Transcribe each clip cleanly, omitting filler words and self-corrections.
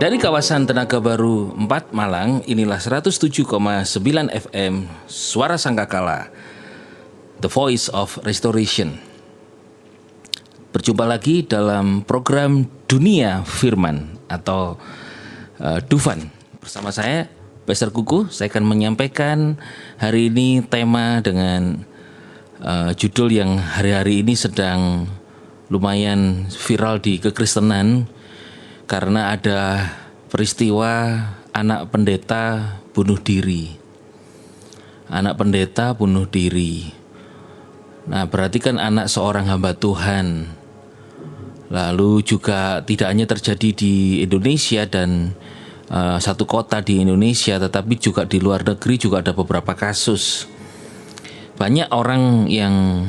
Dari kawasan Tenaga Baru 4 Malang, inilah 107,9 FM Suara Sangkakala, The Voice of Restoration. Berjumpa lagi dalam program Dunia Firman atau Dufan. Bersama saya, Pastor Kuku. Saya akan menyampaikan hari ini tema dengan judul yang hari-hari ini sedang lumayan viral di kekristenan, karena ada peristiwa anak pendeta bunuh diri. Anak pendeta bunuh diri. Nah, berarti kan anak seorang hamba Tuhan. Lalu juga tidak hanya terjadi di Indonesia dan satu kota di Indonesia, tetapi juga di luar negeri juga ada beberapa kasus. Banyak orang yang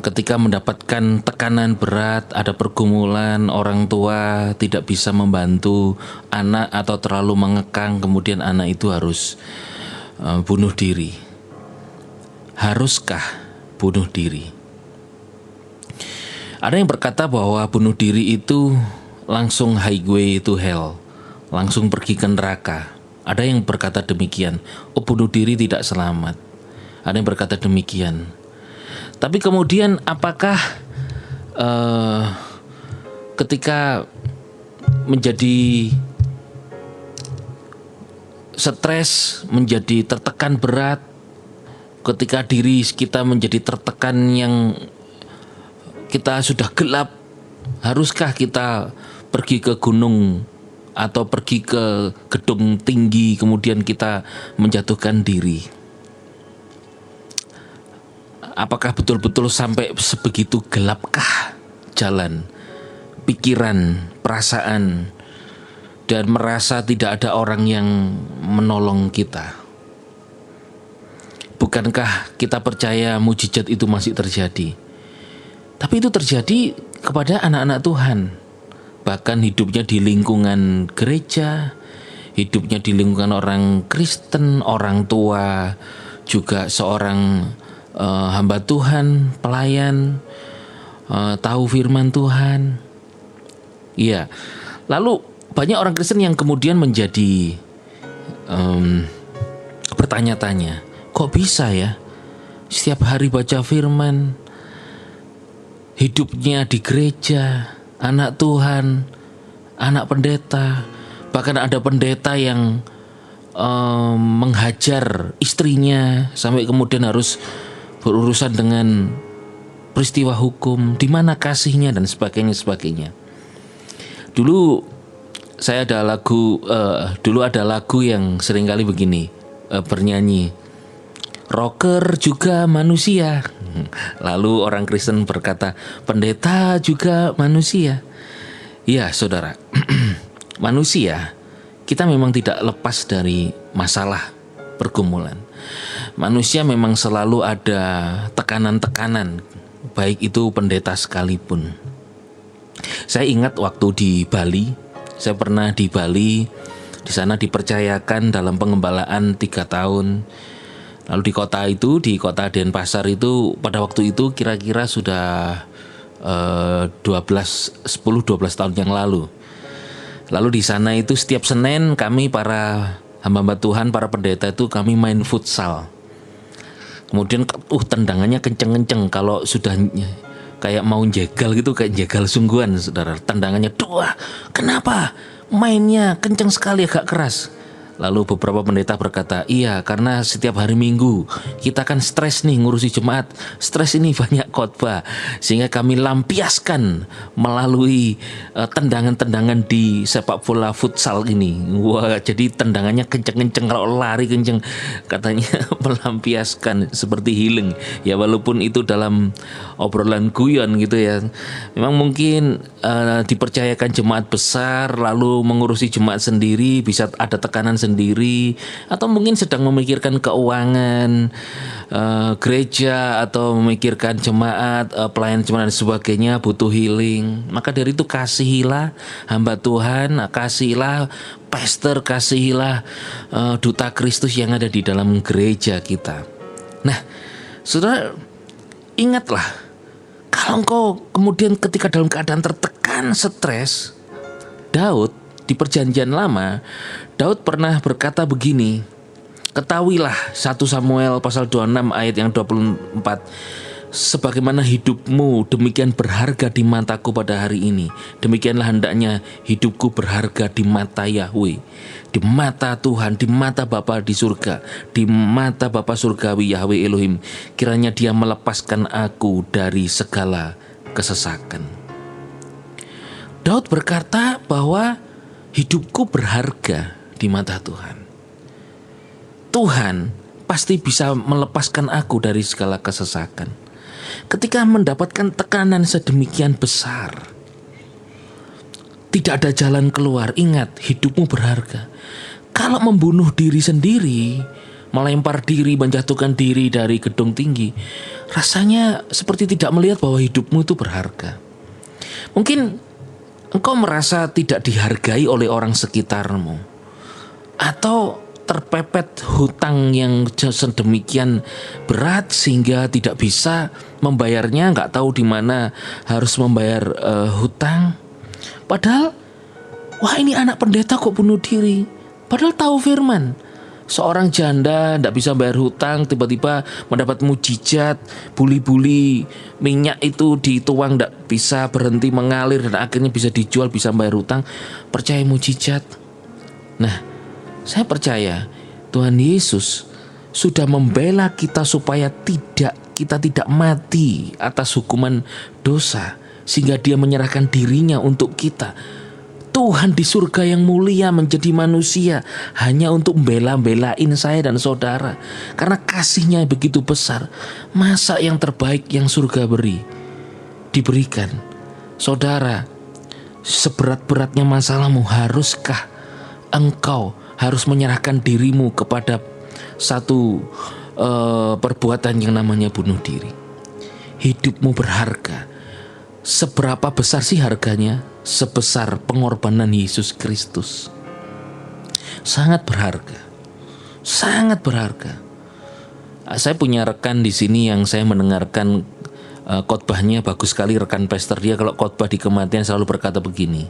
ketika mendapatkan tekanan berat, ada pergumulan, orang tua tidak bisa membantu anak atau terlalu mengekang, kemudian anak itu harus bunuh diri. Haruskah bunuh diri? Ada yang berkata bahwa bunuh diri itu langsung highway to hell, langsung pergi ke neraka. Ada yang berkata demikian, bunuh diri tidak selamat. Ada yang berkata demikian. Tapi kemudian apakah ketika menjadi stres, menjadi tertekan berat, ketika diri kita menjadi tertekan yang kita sudah gelap, haruskah kita pergi ke gunung atau pergi ke gedung tinggi kemudian kita menjatuhkan diri? Apakah betul-betul sampai sebegitu gelapkah jalan, pikiran, perasaan, dan merasa tidak ada orang yang menolong kita? Bukankah kita percaya mujizat itu masih terjadi? Tapi itu terjadi kepada anak-anak Tuhan. Bahkan hidupnya di lingkungan gereja, hidupnya di lingkungan orang Kristen, orang tua, juga seorang hamba Tuhan, pelayan, tahu firman Tuhan. Iya. Lalu banyak orang Kristen yang kemudian menjadi bertanya-tanya, kok bisa ya setiap hari baca firman, hidupnya di gereja, anak Tuhan, anak pendeta, bahkan ada pendeta yang menghajar istrinya sampai kemudian harus berurusan dengan peristiwa hukum, di mana kasihnya dan sebagainya. Dulu ada lagu yang seringkali begini bernyanyi, rocker juga manusia. Lalu orang Kristen berkata, pendeta juga manusia. Ya saudara, manusia, kita memang tidak lepas dari masalah pergumulan. Manusia memang selalu ada tekanan-tekanan, baik itu pendeta sekalipun. Saya ingat waktu di Bali, saya pernah di Bali, di sana dipercayakan dalam pengembalaan 3 tahun. Lalu di kota Denpasar itu, pada waktu itu kira-kira sudah 10-12 tahun yang lalu. Lalu di sana itu setiap Senin kami para hamba-hamba Tuhan, para pendeta itu kami main futsal. Kemudian tendangannya kenceng-kenceng, kalau sudah kayak mau jegal gitu, kayak jegal sungguhan saudara. Tendangannya kenapa? Mainnya kenceng sekali, agak keras. Lalu beberapa pendeta berkata, iya karena setiap hari Minggu kita kan stres nih ngurusi jemaat, stres ini banyak khotbah, sehingga kami lampiaskan melalui tendangan-tendangan di sepak bola futsal ini. Wah, jadi tendangannya kenceng-kenceng, kalau lari kenceng, katanya melampiaskan seperti healing. Ya walaupun itu dalam obrolan guyon gitu ya. Memang mungkin dipercayakan jemaat besar, lalu mengurusi jemaat sendiri, bisa ada tekanan sendiri, atau mungkin sedang memikirkan keuangan gereja, atau memikirkan jemaat, pelayan jemaat dan sebagainya, butuh healing. Maka dari itu kasihilah hamba Tuhan, kasihilah pastor, kasihilah duta Kristus yang ada di dalam gereja kita. Nah, saudara, ingatlah, kalau engkau kemudian ketika dalam keadaan tertekan, stres, Daud di Perjanjian Lama, Daud pernah berkata begini, ketahuilah 1 Samuel pasal 26 ayat yang 24, sebagaimana hidupmu demikian berharga di mataku pada hari ini, demikianlah hendaknya hidupku berharga di mata Yahweh, di mata Tuhan, di mata Bapa di surga, di mata Bapa surgawi Yahweh Elohim. Kiranya Dia melepaskan aku dari segala kesesakan. Daud berkata bahwa hidupku berharga di mata Tuhan. Tuhan pasti bisa melepaskan aku dari segala kesesakan. Ketika mendapatkan tekanan sedemikian besar, tidak ada jalan keluar, ingat hidupmu berharga. Kalau membunuh diri sendiri, melempar diri, menjatuhkan diri dari gedung tinggi, rasanya seperti tidak melihat bahwa hidupmu itu berharga. Mungkin engkau merasa tidak dihargai oleh orang sekitarmu, atau terpepet hutang yang sedemikian berat sehingga tidak bisa membayarnya, nggak tahu di mana harus membayar hutang. Padahal, wah ini anak pendeta kok bunuh diri. Padahal tahu firman, seorang janda tidak bisa bayar hutang, tiba-tiba mendapat mujizat, buli-buli minyak itu dituang tidak bisa berhenti mengalir dan akhirnya bisa dijual, bisa bayar hutang. Percaya mujizat. Nah, saya percaya Tuhan Yesus sudah membela kita supaya kita tidak mati atas hukuman dosa, sehingga Dia menyerahkan dirinya untuk kita. Tuhan di surga yang mulia menjadi manusia hanya untuk bela-belain saya dan saudara, karena kasih-Nya begitu besar. Masa yang terbaik yang surga diberikan. Saudara, seberat-beratnya masalahmu, haruskah engkau harus menyerahkan dirimu kepada satu perbuatan yang namanya bunuh diri? Hidupmu berharga. Seberapa besar sih harganya? Sebesar pengorbanan Yesus Kristus. Sangat berharga. Sangat berharga. Saya punya rekan di sini yang saya mendengarkan khotbahnya bagus sekali, rekan pastor. Dia kalau khotbah di kematian selalu berkata begini,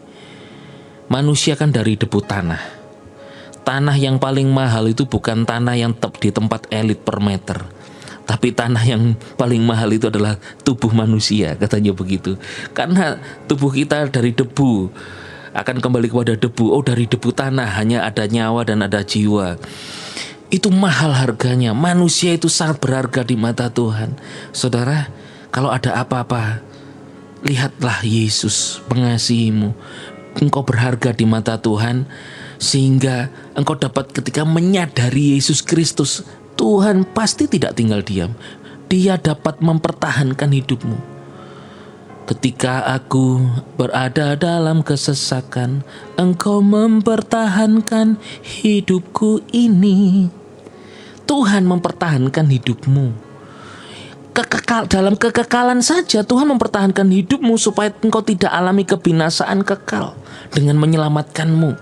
manusia kan dari debu tanah. Tanah yang paling mahal itu bukan tanah yang di tempat elit per meter, tapi tanah yang paling mahal itu adalah tubuh manusia, katanya begitu. Karena tubuh kita dari debu akan kembali kepada debu. Oh, dari debu tanah hanya ada nyawa dan ada jiwa. Itu mahal harganya. Manusia itu sangat berharga di mata Tuhan. Saudara, kalau ada apa-apa, lihatlah Yesus mengasihimu. Engkau berharga di mata Tuhan, sehingga engkau dapat ketika menyadari Yesus Kristus, Tuhan pasti tidak tinggal diam. Dia dapat mempertahankan hidupmu. Ketika aku berada dalam kesesakan, Engkau mempertahankan hidupku ini. Tuhan mempertahankan hidupmu. Dalam kekekalan saja Tuhan mempertahankan hidupmu supaya engkau tidak alami kebinasaan kekal dengan menyelamatkanmu.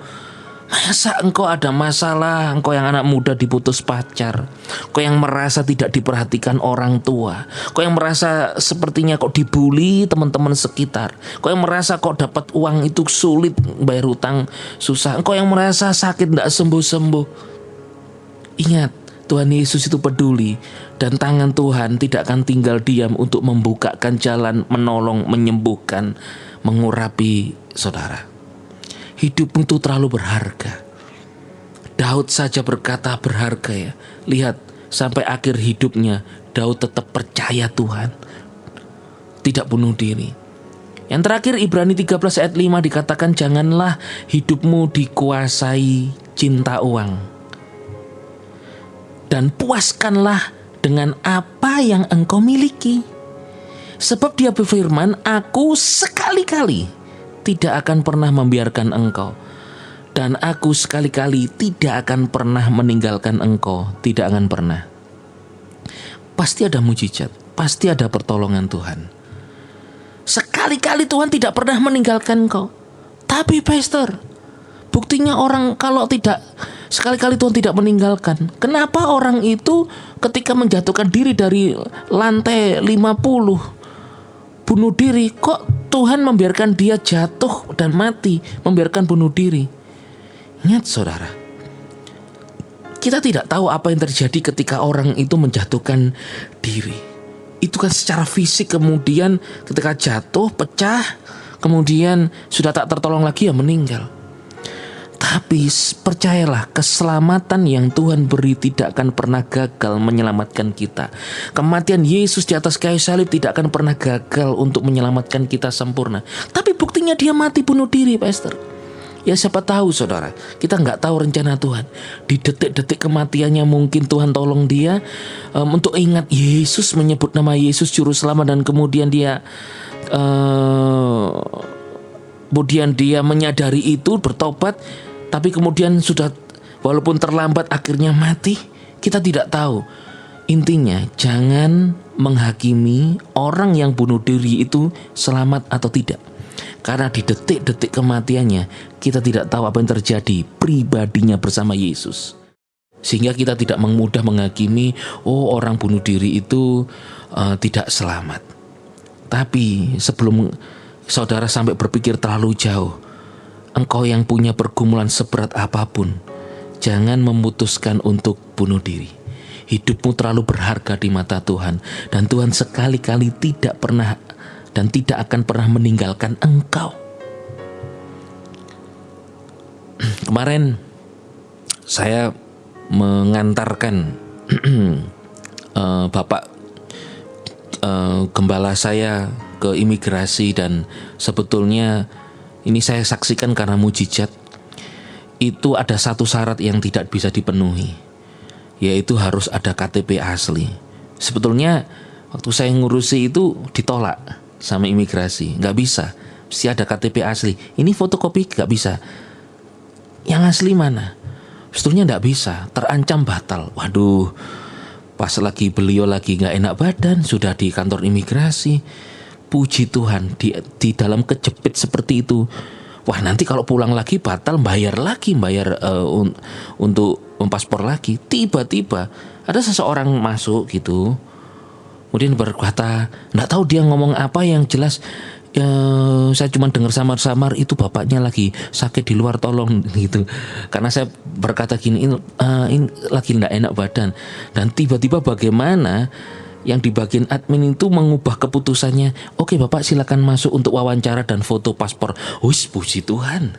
Masa engkau ada masalah, engkau yang anak muda diputus pacar, engkau yang merasa tidak diperhatikan orang tua, engkau yang merasa sepertinya kok dibully teman-teman sekitar, engkau yang merasa kok dapat uang itu sulit, bayar hutang susah, engkau yang merasa sakit tidak sembuh-sembuh. Ingat, Tuhan Yesus itu peduli, dan tangan Tuhan tidak akan tinggal diam untuk membukakan jalan, menolong, menyembuhkan, mengurapi saudara. Hidupmu itu terlalu berharga. Daud saja berkata berharga ya. Lihat, sampai akhir hidupnya Daud tetap percaya Tuhan, tidak bunuh diri. Yang terakhir Ibrani 13 ayat 5 dikatakan, janganlah hidupmu dikuasai cinta uang, dan puaskanlah dengan apa yang engkau miliki. Sebab Dia berfirman, aku sekali-kali tidak akan pernah membiarkan engkau, dan aku sekali-kali tidak akan pernah meninggalkan engkau. Tidak akan pernah. Pasti ada mujizat, pasti ada pertolongan Tuhan. Sekali-kali Tuhan tidak pernah meninggalkan engkau. Tapi pastor, buktinya orang kalau tidak sekali-kali Tuhan tidak meninggalkan, kenapa orang itu ketika menjatuhkan diri dari lantai 50 bunuh diri kok Tuhan membiarkan dia jatuh dan mati, membiarkan bunuh diri. Ingat saudara, kita tidak tahu apa yang terjadi ketika orang itu menjatuhkan diri. Itu kan secara fisik, kemudian ketika jatuh, pecah, kemudian sudah tak tertolong lagi ya meninggal. Tapi percayalah, keselamatan yang Tuhan beri tidak akan pernah gagal menyelamatkan kita. Kematian Yesus di atas kayu salib tidak akan pernah gagal untuk menyelamatkan kita sempurna. Tapi buktinya dia mati bunuh diri, Pastor. Ya siapa tahu saudara, kita nggak tahu rencana Tuhan. Di detik-detik kematiannya mungkin Tuhan tolong dia untuk ingat Yesus, menyebut nama Yesus Juru Selamat, dan kemudian dia menyadari itu, bertobat. Tapi kemudian sudah, walaupun terlambat, akhirnya mati. Kita tidak tahu. Intinya jangan menghakimi orang yang bunuh diri itu selamat atau tidak. Karena di detik-detik kematiannya kita tidak tahu apa yang terjadi pribadinya bersama Yesus. Sehingga kita tidak mudah menghakimi, oh orang bunuh diri itu tidak selamat. Tapi sebelum saudara sampai berpikir terlalu jauh, engkau yang punya pergumulan seberat apapun, jangan memutuskan untuk bunuh diri. Hidupmu terlalu berharga di mata Tuhan, dan Tuhan sekali-kali tidak pernah dan tidak akan pernah meninggalkan engkau. Kemarin saya mengantarkan Bapak gembala saya ke imigrasi, dan sebetulnya ini saya saksikan karena mujizat. Itu ada satu syarat yang tidak bisa dipenuhi, yaitu harus ada KTP asli. Sebetulnya waktu saya ngurusi itu ditolak sama imigrasi, nggak bisa, mesti ada KTP asli. Ini fotokopi nggak bisa. Yang asli mana? Sebetulnya nggak bisa, terancam batal. Waduh, pas beliau lagi nggak enak badan, sudah di kantor imigrasi. Puji Tuhan, di dalam kejepit seperti itu. Wah, nanti kalau pulang lagi batal, bayar untuk paspor lagi. Tiba-tiba ada seseorang masuk gitu, kemudian berkata, nggak tahu dia ngomong apa, yang jelas saya cuma dengar samar-samar, itu bapaknya lagi sakit di luar, tolong gitu. Karena saya berkata gini, ini lagi nggak enak badan. Dan tiba-tiba bagaimana yang di bagian admin itu mengubah keputusannya, oke bapak silakan masuk untuk wawancara dan foto paspor. Puji Tuhan.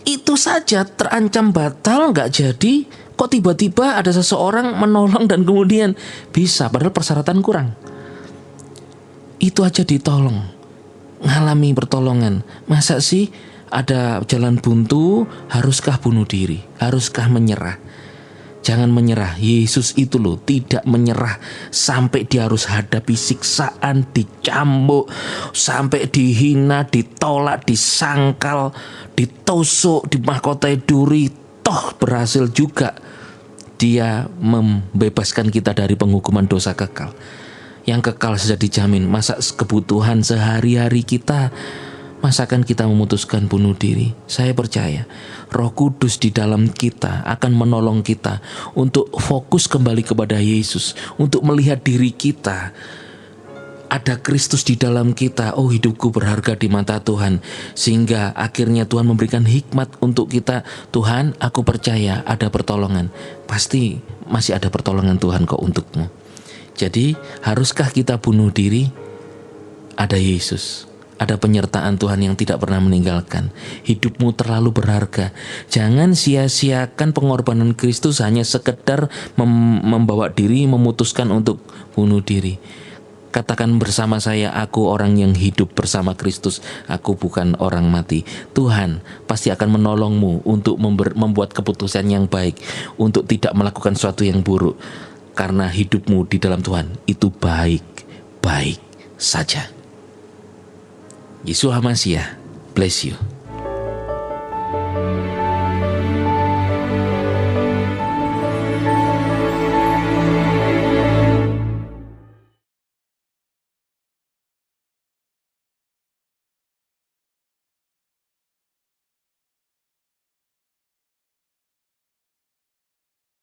Itu saja terancam batal, nggak jadi. Kok tiba-tiba ada seseorang menolong dan kemudian bisa, padahal persyaratan kurang. Itu aja ditolong, ngalami pertolongan. Masa sih ada jalan buntu, haruskah bunuh diri? Haruskah menyerah? Jangan menyerah. Yesus itu loh tidak menyerah sampai dia harus hadapi siksaan, dicambuk, sampai dihina, ditolak, disangkal, ditusuk, dimahkotai duri. Toh berhasil juga dia membebaskan kita dari penghukuman dosa kekal. Yang kekal sudah dijamin. Masa kebutuhan sehari-hari kita, masakan kita memutuskan bunuh diri? Saya percaya Roh Kudus di dalam kita akan menolong kita untuk fokus kembali kepada Yesus, untuk melihat diri kita, ada Kristus di dalam kita. Oh, hidupku berharga di mata Tuhan. Sehingga akhirnya Tuhan memberikan hikmat untuk kita. Tuhan, aku percaya ada pertolongan. Pasti masih ada pertolongan Tuhan kok untukmu. Jadi, haruskah kita bunuh diri? Ada Yesus. Ada penyertaan Tuhan yang tidak pernah meninggalkan. Hidupmu terlalu berharga. Jangan sia-siakan pengorbanan Kristus hanya sekedar membawa diri, memutuskan untuk bunuh diri. Katakan bersama saya, aku orang yang hidup bersama Kristus. Aku bukan orang mati. Tuhan pasti akan menolongmu untuk membuat keputusan yang baik, untuk tidak melakukan sesuatu yang buruk. Karena hidupmu di dalam Tuhan itu baik-baik saja. Yesus HaMashiach, bless you.